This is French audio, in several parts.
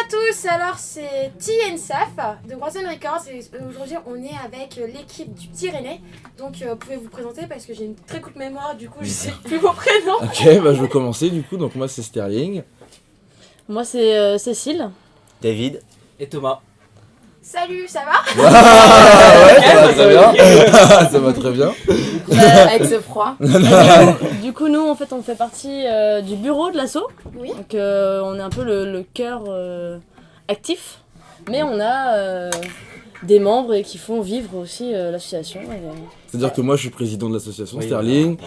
tous, alors c'est TNSAF de Grossen Records et aujourd'hui on est avec l'équipe du Petit Rennais. Donc vous pouvez vous présenter parce que j'ai une très courte mémoire, du coup je sais plus vos prénoms. Ok, bah je vais commencer du coup, donc moi c'est Sterling. Moi c'est Cécile. David et Thomas. Salut, ça va? Ouais, ça va très bien. Ça va très bien. Avec ce froid. Du coup nous en fait on fait partie du bureau de l'asso. Oui. Donc on est un peu le cœur actif. Mais on a des membres qui font vivre aussi l'association. C'est-à-dire que moi je suis président de l'association Sterling,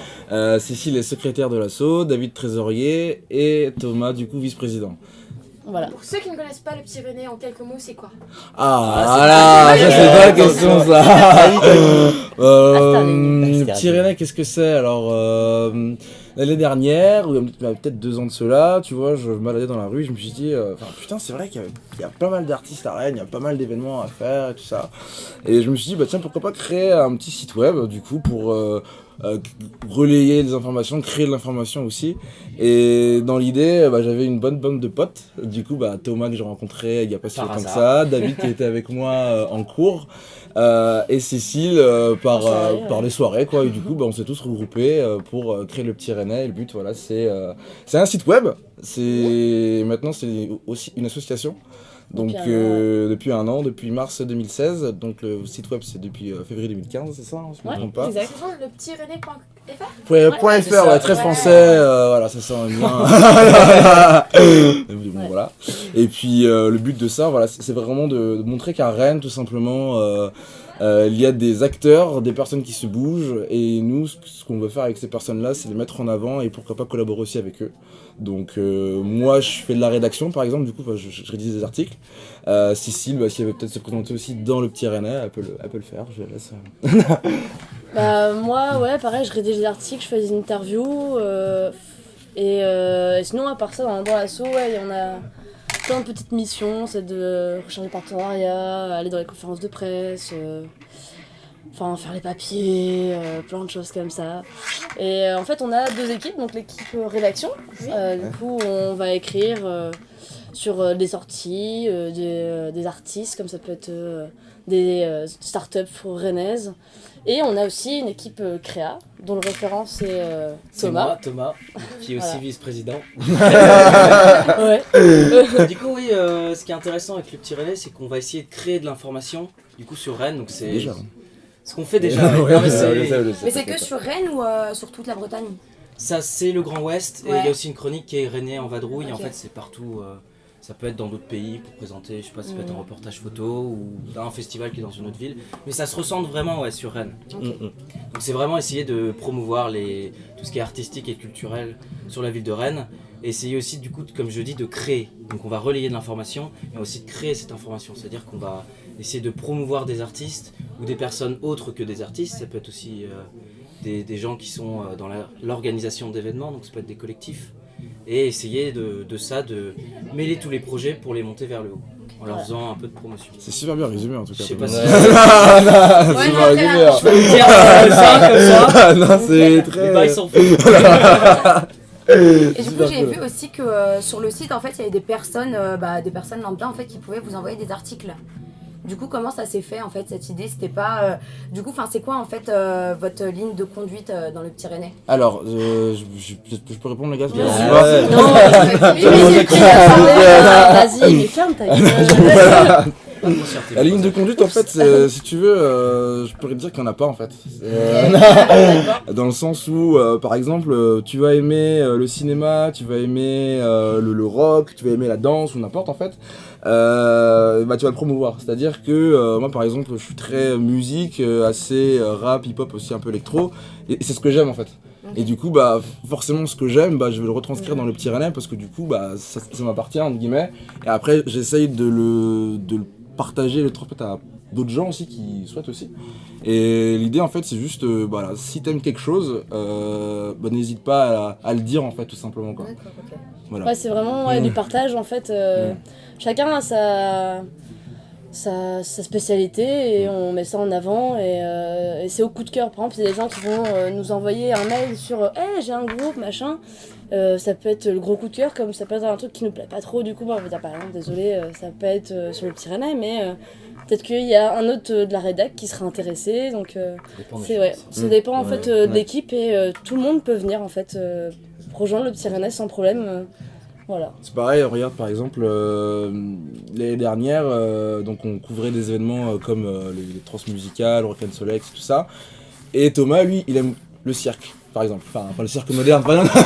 Cécile est secrétaire de l'asso, David trésorier et Thomas du coup vice-président. Voilà. Pour ceux qui ne connaissent pas le Petit Rennais, en quelques mots, c'est quoi? Ah voilà, ça c'est pas la question ça. Le Petit Rennais, qu'est-ce que c'est? Alors l'année dernière, ou peut-être 2 ans de cela, tu vois, je me baladais dans la rue, je me suis dit, putain c'est vrai qu'il y a pas mal d'artistes à Rennes, il y a pas mal d'événements à faire et tout ça. Et je me suis dit, bah tiens, pourquoi pas créer un petit site web du coup pour relayer les informations, créer de l'information aussi. Et dans l'idée, j'avais une bonne bande de potes. Du coup, Thomas que j'ai rencontré il y a pas si longtemps que ça, David qui était avec moi en cours, et Cécile par les soirées quoi. Et du coup, on s'est tous regroupés pour créer le Petit Rennais. Et le but, voilà, c'est un site web. Maintenant c'est aussi une association. Donc depuis un an, depuis mars 2016, donc le site web c'est depuis février 2015, c'est ça, si je ne me trompe pas. Exactement, le petit Rennais.fr. .fr, ouais, très français, voilà, c'est ça, bien. Bon, voilà. Et puis le but de ça, voilà, c'est vraiment de montrer qu'à Rennes, tout simplement, il y a des acteurs, des personnes qui se bougent, et nous, ce qu'on veut faire avec ces personnes-là, c'est les mettre en avant et pourquoi pas collaborer aussi avec eux. Donc moi, je fais de la rédaction, par exemple, du coup, je rédige des articles. Cécile, si elle veut peut-être se présenter aussi dans le Petit Rennais, elle peut le faire, je la laisse. Moi, ouais, pareil, je rédige des articles, je fais des interviews, et sinon, à part ça, dans l'asso, ouais, on a plein de petites missions, c'est de rechercher des partenariats, aller dans les conférences de presse, faire les papiers, plein de choses comme ça. Et en fait, on a 2 équipes, donc l'équipe rédaction, du coup, on va écrire sur des sorties, des artistes, comme ça peut être des startups rennaises. Et on a aussi une équipe créa, dont le référent c'est Thomas. Thomas, qui est aussi vice-président. Ouais. Du coup, oui, ce qui est intéressant avec le Petit Rennais, c'est qu'on va essayer de créer de l'information du coup sur Rennes. Donc c'est déjà ce qu'on fait déjà. Mais c'est que sur Rennes ou sur toute la Bretagne? Ça, c'est le Grand Ouest. Ouais. Et il y a aussi une chronique qui est Rennais en vadrouille. Okay. En fait, c'est partout. Ça peut être dans d'autres pays pour présenter, je sais pas, ça peut être un reportage photo ou un festival qui est dans une autre ville. Mais ça se ressent vraiment sur Rennes. Okay. Donc c'est vraiment essayer de promouvoir tout ce qui est artistique et culturel sur la ville de Rennes. Et essayer aussi, du coup, comme je dis, de créer. Donc on va relayer de l'information, mais aussi de créer cette information. C'est-à-dire qu'on va essayer de promouvoir des artistes ou des personnes autres que des artistes. Ça peut être aussi des gens qui sont dans l'organisation d'événements, donc ça peut être des collectifs. Et essayer de mêler tous les projets pour les monter vers le haut, en leur faisant un peu de promotion. C'est super bien résumé en tout cas. Je sais pas si... super résumé. Je peux le dire comme ça. Non, c'est très... Les bails sont faits. Et du coup, j'ai vu aussi que sur le site, en fait, il y avait des personnes lambda en fait, qui pouvaient vous envoyer des articles. Du coup, comment ça s'est fait en fait cette idée? C'était pas. Du coup, c'est quoi en fait votre ligne de conduite dans le Petit Rennais? Alors, je peux répondre les gars? Vas-y, mais ferme ta gueule. La ligne de conduite, en fait, si tu veux, je pourrais te dire qu'il n'y en a pas en fait. Dans le sens où, par exemple, tu vas aimer le cinéma, tu vas aimer le rock, tu vas aimer la danse ou n'importe en fait, tu vas le promouvoir. C'est-à-dire que moi, par exemple, je suis très musique, assez rap, hip-hop, aussi un peu électro, et c'est ce que j'aime en fait. Et du coup, forcément, ce que j'aime, je vais le retranscrire dans le Petit Rennais parce que du coup, ça m'appartient entre guillemets. Et après, j'essaye de le partager, le transmettre à d'autres gens aussi qui souhaitent aussi. Et l'idée en fait c'est juste, si t'aimes quelque chose, n'hésite pas à le dire en fait tout simplement quoi. D'accord, ok. Voilà. Ouais, c'est vraiment du partage en fait. Chacun a sa spécialité et on met ça en avant et c'est au coup de cœur. Par exemple, il y a des gens qui vont nous envoyer un mail sur hey, j'ai un groupe, machin. Ça peut être le gros coup de cœur, comme ça peut être un truc qui nous plaît pas trop, du coup, on va dire par exemple, désolé, ça peut être sur le petit Rennais, mais peut-être qu'il y a un autre de la rédac qui sera intéressé, donc ça dépend en fait de l'équipe et tout le monde peut venir en fait rejoindre le petit Rennais sans problème. Voilà. C'est pareil, regarde par exemple, l'année dernière, donc on couvrait des événements comme les transmusicales, Rock'n Solex, tout ça. Et Thomas, lui, il aime le cirque, par exemple. Enfin, le cirque moderne, pas le cirque.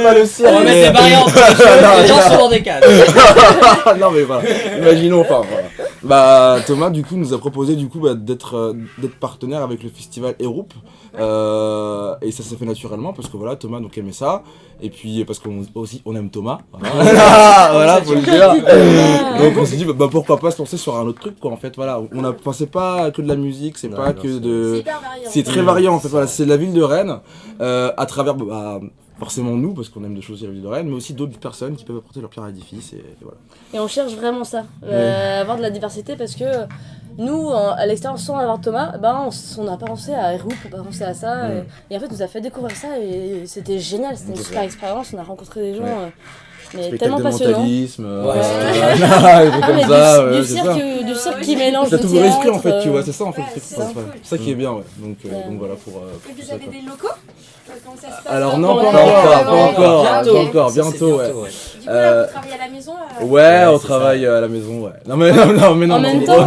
Pas le cirque. On va mettre des barrières entre les gens sont dans des cadres. Non mais voilà, imaginons, enfin voilà. Bah Thomas du coup nous a proposé du coup d'être partenaire avec le festival Héroupe et ça s'est fait naturellement parce que voilà Thomas donc aimait ça et puis parce qu'on aussi on aime Thomas voilà faut le dire donc on s'est dit bah pourquoi pas se lancer sur un autre truc quoi en fait voilà c'est pas que de la musique c'est pas que de C'est hyper variant. c'est très variant en fait voilà c'est la ville de Rennes à travers forcément nous, parce qu'on aime des choses à la ville de Rennes, mais aussi d'autres personnes qui peuvent apporter leur pierre à l'édifice. Et voilà. Et on cherche vraiment ça, avoir de la diversité, parce que nous, à l'extérieur, sans avoir Thomas, on n'a pas pensé à Héroupe, on n'a pas pensé à ça. Et en fait, il nous a fait découvrir ça, et c'était génial, c'était une super expérience. On a rencontré des gens mais tellement passionnants. Du cirque qui mélange ça le t'ouvre l'esprit en fait, théâtre, tu vois, c'est ça en fait. c'est c'est ça qui est bien, ouais. Donc voilà pour. Et vous avez des locaux Comment ça se passe Alors non, Ouais, pas bientôt. encore, bientôt, ouais. Du coup, là, vous travaillez à la maison Ouais, on travaille à la maison, ouais. Non mais non. En même temps,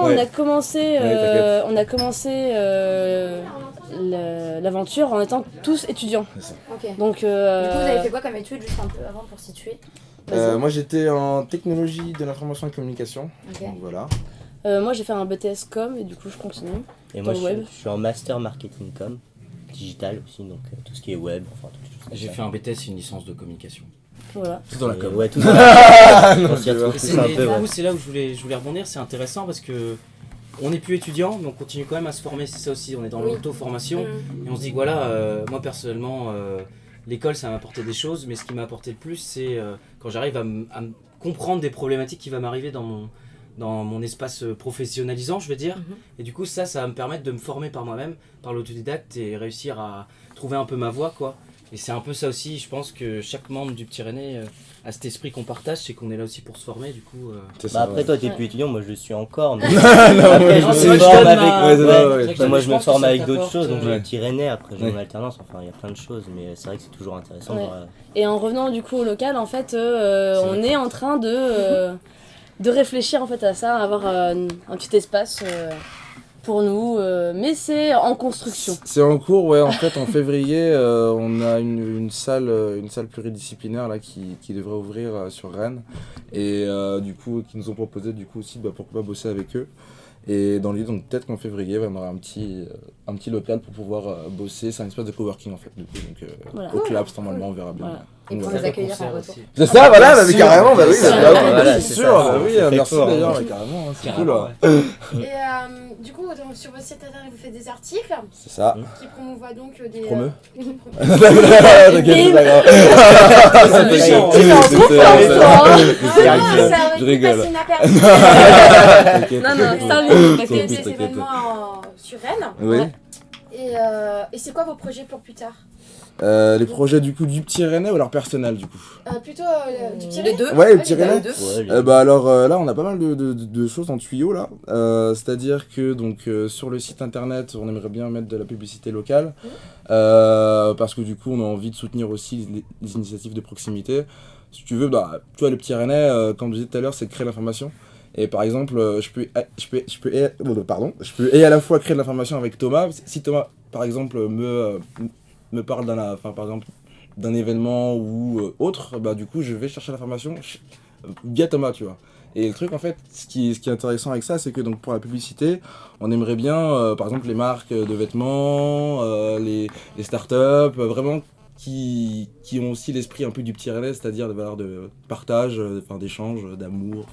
Ouais. on a commencé, t'inquiète. l'aventure en étant tous étudiants. Ok. Donc, Du coup, vous avez fait quoi comme études juste un peu avant pour situer? Moi j'étais en technologie de l'information et communication. Ok. Donc voilà. moi, j'ai fait un BTS com et du coup, je continue. Et moi, Dans je le web. suis en master marketing com, digital aussi, donc tout ce qui est web, enfin toutes les choses comme J'ai ça. fait un BTS, une licence de communication. Voilà. Tout dans la Et com. ouais, tout dans la com. On s'y retrouve tous un Et peu, du ouais. coup, c'est là où je voulais rebondir, c'est intéressant parce que on n'est plus étudiant, mais on continue quand même à se former, c'est ça aussi, on est dans l'auto-formation et on se dit que voilà, moi personnellement, l'école ça m'a apporté des choses, mais ce qui m'a apporté le plus, c'est quand j'arrive à me comprendre des problématiques qui vont m'arriver dans mon espace professionnalisant, je veux dire. Et du coup, ça va me permettre de me former par moi-même, par l'autodidacte et réussir à trouver un peu ma voie, quoi. Et c'est un peu ça aussi, je pense que chaque membre du Petit Rennais a cet esprit qu'on partage, c'est qu'on est là aussi pour se former, du coup. Bah après, toi, t'es plus étudiant, moi je le suis encore. Mais... Non, après, je non, me c'est vrai que forme je donne avec. ma- Ouais, c'est ça, ouais. C'est vrai que Moi, je je me pense que forme ça avec d'autres t'apporte, choses, donc j'ai ouais. le Petit Rennais, après j'ai Ouais. mon alternance, enfin il y a plein de choses, mais c'est vrai que c'est toujours intéressant. Ouais. genre, Et en revenant du coup au local, en fait, on est en train de réfléchir en fait à ça, à avoir un petit espace pour nous, mais c'est en construction. C'est en cours, ouais. En fait, en février, on a une salle pluridisciplinaire là qui devrait ouvrir sur Rennes et du coup, qui nous ont proposé du coup aussi pourquoi pas bosser avec eux. Et dans l'idée, donc peut-être qu'en février, on aura un petit local pour pouvoir bosser. C'est un espèce de coworking en fait. Du coup, donc Voilà. au Claps normalement, on verra bien. Voilà. Et Donc, pour voilà. les accueillir en retour. C'est ça, voilà, Bien mais sûr. carrément, bah oui, Bien sûr. Voilà, c'est c'est sûr, ça, bah oui, c'est fait merci pour, hein. d'ailleurs, carrément, c'est cool. Carrément, Ouais. Et du coup, donc, sur votre site internet, vous faites des articles C'est ça. qui promouvoient donc des. Promeut. qui promeut- T'inquiète, c'est pas grave. C'est méchant. Tu t'en trouves pas, toi, hein. Je rigole. Non, non, ça, Vous oui, faites t'inquiète. des événements sur Rennes. Oui. Ouais. Et c'est quoi vos projets pour plus tard Les projets du coup du Petit Rennais ou alors personnel du coup Plutôt du petit Les deux. Ouais, le Petit Rennais. Les deux. Ouais, les- Bah alors là on a pas mal de choses en tuyau là. C'est-à-dire que donc sur le site internet on aimerait bien mettre de la publicité locale parce que du coup on a envie de soutenir aussi les initiatives de proximité. Si tu veux, bah tu vois le Petit Rennais comme je disais tout à l'heure c'est de créer l'information. Et par exemple je peux et à la fois créer de l'information avec Thomas. Si Thomas par exemple me parle d'un événement ou autre, bah du coup je vais chercher l'information via Thomas, tu vois. Et le truc en fait, ce qui est intéressant avec ça, c'est que donc pour la publicité, on aimerait bien, par exemple les marques de vêtements, les startups, vraiment qui ont aussi l'esprit un peu du petit Rennais, c'est-à-dire des valeurs de partage, d'échange, d'amour,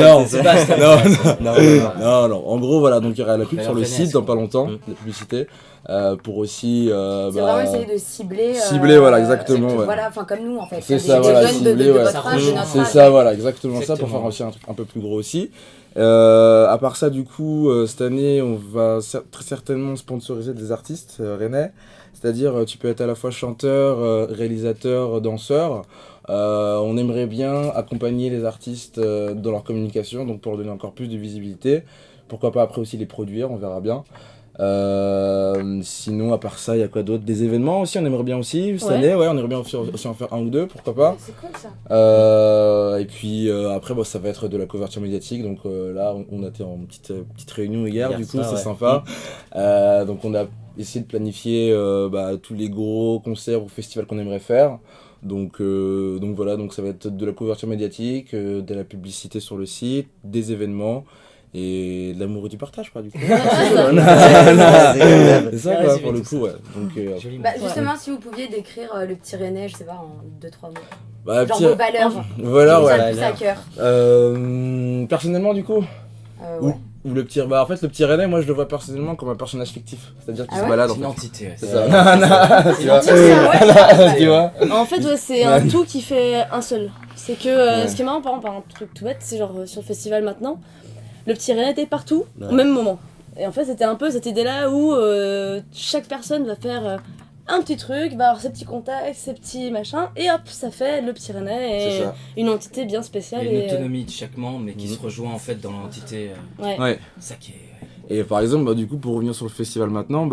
non, C'est pas ça. non, en gros voilà, donc il y aura la pub Valeurs sur le Rennaises, site dans quoi. pas longtemps, la publicité, pour aussi C'est vraiment essayer de cibler. cibler, voilà, exactement, ouais. Voilà, enfin comme nous en fait. C'est Des ça, voilà, jeunes de cibler, ouais. votre âge, de notre C'est âge. ça, voilà, exactement ça, pour Exactement. faire aussi un truc un peu plus gros aussi. À part ça, du coup, cette année, on va très certainement sponsoriser des artistes rennais. C'est-à-dire, tu peux être à la fois chanteur, réalisateur, danseur. On aimerait bien accompagner les artistes dans leur communication, donc pour leur donner encore plus de visibilité. Pourquoi pas après aussi les produire, on verra bien. Sinon, à part ça, il y a quoi d'autre? Des événements aussi, on aimerait bien aussi cette année, ouais, on aimerait bien aussi en faire un ou deux, pourquoi pas. C'est cool ça. Et puis après, ça va être de la couverture médiatique. Donc là, on a été en petite réunion hier, Hier, du coup, ça, c'est ouais. sympa. Donc on a essayé de planifier tous les gros concerts ou festivals qu'on aimerait faire. Donc voilà, donc ça va être de la couverture médiatique, de la publicité sur le site, des événements. Et de l'amour et du partage, quoi, du coup. C'est C'est ça, Ouais, quoi, c'est pour le tout coup, ouais. Donc, Joli. Bah, justement, si vous pouviez décrire le petit Rennais, je sais pas, en 2-3 mots. bah, Genre petit- vos valeurs. Voilà, qui vous ouais. a le plus à cœur. Personnellement, du coup, Ouais. ou le petit... Bah, en fait, le petit Rennais, moi, je le vois personnellement comme un personnage fictif. C'est-à-dire qu'il Ah se ouais balade, en C'est une fait. entité. Ouais. C'est ça. Tu vois Tu vois En fait, ouais, c'est un tout qui fait un seul. C'est que Ouais. ce qui est marrant, par exemple, un truc tout bête, c'est genre sur le festival maintenant, le petit Rennais était partout Ouais. au même moment. Et en fait, c'était un peu cette idée-là où chaque personne va faire un petit truc, va avoir ses petits contacts, ses petits machins, et hop, ça fait le petit Rennais C'est et ça. une entité bien Il spéciale. y a une Et, autonomie de chaque membre, mais qui Mhm. se rejoint en fait dans l'entité. ouais. Ouais. Ça qui est. Et par exemple, du coup, pour revenir sur le festival maintenant,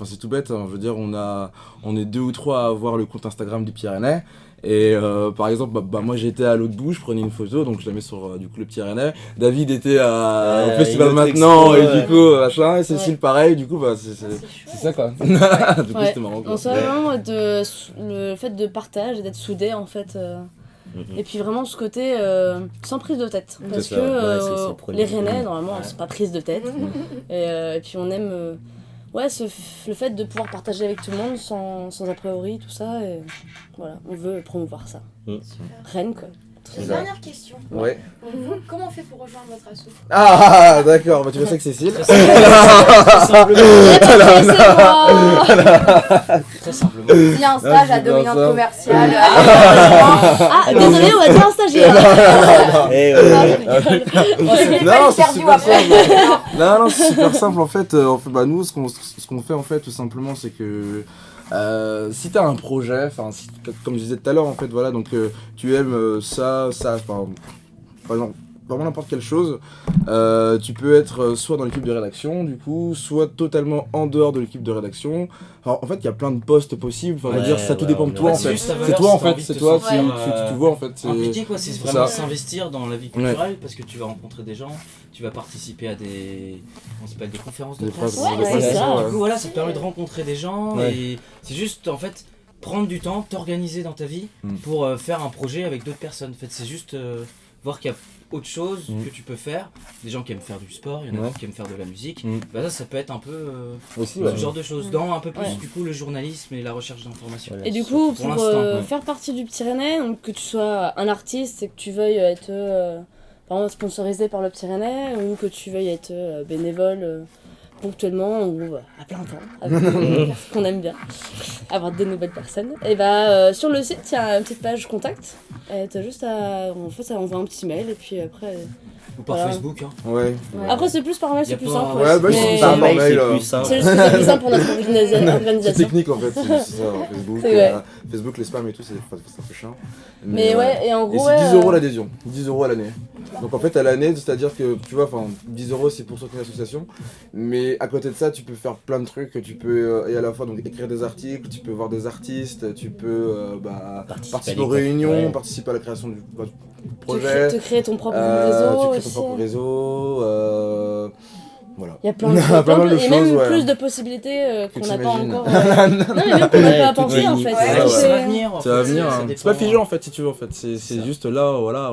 c'est tout bête, hein, je veux dire, on est 2 ou 3 à avoir le compte Instagram du Pyrénées. Et par exemple, moi j'étais à l'autre bout, je prenais une photo, donc je la mets sur du coup le Pyrénées. David était au festival une autre maintenant, expo, et du coup, machin, et Cécile Ouais. pareil, du coup, c'est C'est ça quoi. Du coup, Ouais. c'était marrant quoi. On sait vraiment le fait de partage et d'être soudé en fait. Mhm. Et puis vraiment ce côté sans prise de tête. Parce ça, que ouais, c'est le premier. les Rennais, normalement, Ouais. ne sont pas prises de tête. Et puis on aime le fait de pouvoir partager avec tout le monde sans a priori, tout ça. Et voilà, on veut promouvoir ça. Rennes quoi. Une dernière question. Ouais. Pour vous, comment on fait pour rejoindre votre asso? Ah, d'accord, tu veux ça que Cécile Très simplement. Très simplement. S'il y a un stage Ah, à c'est bien dominante ça. commerciale, Ah, désolé, on va dire un stagiaire. Et Non, c'est super simple. Non, c'est super simple en fait. Nous, ce qu'on fait en fait, tout simplement, c'est que si t'as un projet, comme je disais tout à l'heure, en fait, voilà, donc tu aimes ça, par exemple, vraiment n'importe quelle chose, tu peux être soit dans l'équipe de rédaction, du coup, soit totalement en dehors de l'équipe de rédaction. Alors, en fait, il y a plein de postes possibles. Enfin, je veux dire, ça tout dépend de toi, en c'est fait. juste ta valeur, C'est toi, en si t'as fait, envie c'est de toi, te sentir, tu vois, en fait. Impliqué quoi, c'est c'est vraiment ça. s'investir dans la vie culturelle parce que tu vas rencontrer des gens, tu vas participer à des conférences de Des presse. phrases- Ouais, c'est ça. Du coup voilà, ça te permet de rencontrer des gens Ouais. et c'est juste en fait prendre du temps, t'organiser dans ta vie Mm. pour faire un projet avec d'autres personnes. En fait, c'est juste voir qu'il y a autre chose Mm. que tu peux faire. Des gens qui aiment faire du sport, il y en a Ouais. d'autres qui aiment faire de la musique. Mm. Bah ça peut être un peu Aussi, ce ouais. genre de choses dans un peu plus Ouais. du coup le journalisme et la recherche d'informations. Voilà. Et du coup, Pour pour l'instant, ouais. faire partie du Petit Rennais, donc que tu sois un artiste et que tu veuilles être par exemple sponsorisé par le Petit Rennais ou que tu veuilles être bénévole ponctuellement ou à plein temps, avec ce qu'on aime bien, avoir des nouvelles personnes, et sur le site, il y a une petite page contact. Et t'as juste à. En fait, ça envoie un petit mail et puis après. Ou par Voilà. Facebook. Hein. Ouais. Après, c'est plus par mail, Y a c'est plus pas- simple. Ouais, bah, Mais- c'est Par mail, mail, c'est plus simple. C'est juste que c'est plus simple pour notre C'est organisation. technique en fait, c'est ça, Facebook. C'est vrai. Facebook, les spams et tout, c'est un peu chiant. Mais ouais, et en Et gros. c'est 10 ouais, euros l'adhésion, 10 euros à l'année. Donc en fait, à l'année, c'est-à-dire que tu vois, 10 euros c'est pour soutenir l'association, mais à côté de ça, tu peux faire plein de trucs. Tu peux et à la fois donc écrire des articles, tu peux voir des artistes, tu peux participer aux à des réunions, ouais. participer à la création du projet. te créer ton propre Tu réseau crées ton aussi. propre réseau. Voilà. Il y a plein de Pas mal de et même choses, ouais. plus de possibilités Que qu'on n'a pas t'imagines. encore. Non, mais même qu'on n'a pas tout pensé est en limité. fait. Ouais, Ça va C'est- venir. en Ça va fait, venir, ça hein. dépend. C'est pas figé en fait si tu veux en fait, c'est ça. juste là, voilà,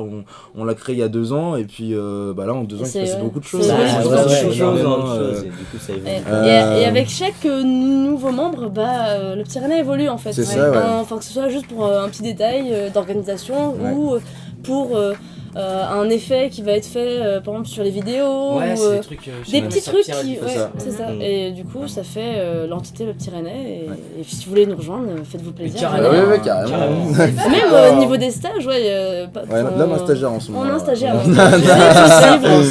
on l'a créé il y a 2 ans et puis bah là en 2 ans il s'est C'est- passé ouais. beaucoup de C'est- choses. ouais, Ouais, c'est ouais, beaucoup de ouais, choses, énormément de hein, choses, et du coup ça évolue. Et avec chaque nouveau membre, le petit Rennais évolue en fait. C'est ça, ouais. Enfin, que ce soit juste pour un petit détail d'organisation Ouais. ou pour un effet qui va être fait par exemple sur les vidéos Ouais, ou c'est des trucs. des petits trucs qui. Ouais, Ouais, ça. c'est ça. Mhm. Et du coup, ça fait l'entité Le Petit Rennais. Et si vous voulez nous rejoindre, faites-vous plaisir. carrément. Ouais, venez. ouais, carrément. Même au niveau des stages, ouais. Ouais, là on a un stagiaire en ce moment. On a un là. stagiaire. Ouais. Ouais.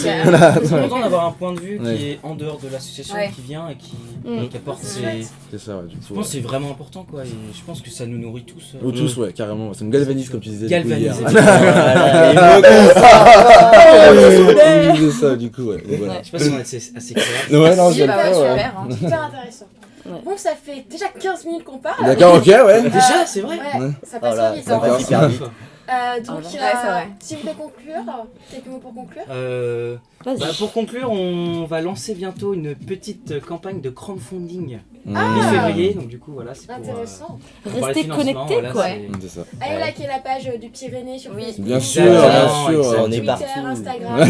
Je suis content d'avoir un point de vue Ouais. qui est en dehors de l'association, Ouais. qui vient et qui Mm. apporte C'est ses. chouette. C'est ça, ouais, du Je coup. pense que c'est vraiment important quoi, et je pense que ça nous nourrit tous. Ou tous, ouais, carrément. Ça me galvanise comme tu disais. Galvaniser. Du coup, hier. Voilà, On disait ça, du coup, ouais. Et voilà. Je sais pas si on est assez clair. Ouais, non, je vais le Bah ouais, faire, ouais. super. hein. Super intéressant. Ouais. Bon, ça fait déjà 15 minutes qu'on parle. D'accord, ok, ouais. Déjà, c'est vrai. Ouais, Ouais. ça passe Voilà, vite. ça hein. va hyper vite. Donc, Ouais, c'est vrai. si vous voulez conclure, quelques mots pour conclure. Vas-y. Bah, pour conclure, on va lancer bientôt une petite campagne de crowdfunding Ah. mi-février, donc du coup voilà, c'est pour Intéressant. pour parler de Restez financement, connectés voilà, quoi. c'est- C'est ça. Allez Ouais. liker la page du Pyrénées sur Oui. Facebook. Bien sûr, Exactement, bien sûr. exactement. On est Twitter, partout. Instagram. Non,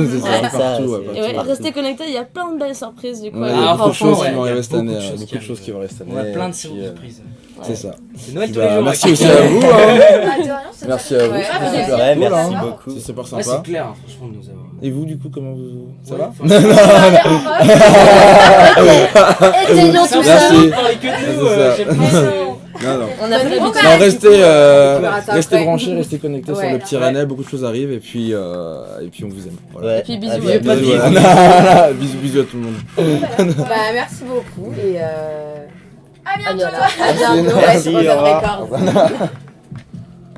non, c'est ça, Ouais. partout, ouais, Et Et partout. ouais, restez connectés, il y a plein de belles surprises du coup. Ouais, à il y a voir. beaucoup de franchement, choses qui ouais, vont il y a arriver cette beaucoup année. de choses Beaucoup qui de choses qui vont arriver cette année. On a plein de et puis, surprises. C'est ça. C'est Noël Puis, tous les bah, jours. merci avec- aussi à vous. Hein. Bah, de rien, c'est Merci déjà- à vous. Ouais, Ah, c'est vous avez super. fait Ouais, cool, merci hein. beaucoup. C'est super Ouais, sympa. c'est clair, franchement, de nous avoir. Et vous, du coup, comment vous. Ça Ouais, va enfin, Éteignons ça tout va, ça. Merci. on parlait que de nous, C'est ça. j'aime bien Mais ce- non. Non, non. On a fait Bon, l'habitude. bah, Non, restez, on verra ça restez après. branchés, restez connectés sur Ouais. le petit Rennais, beaucoup de choses arrivent et puis on vous aime. Voilà. Ouais. Et puis bisous, Ah, ouais. pas de Bisous, vivre. voilà. Bisous, bisous à tout le monde. Bah, merci beaucoup et À bientôt. À bientôt. à bientôt. Merci, Ouais, sur au Open revoir. Records.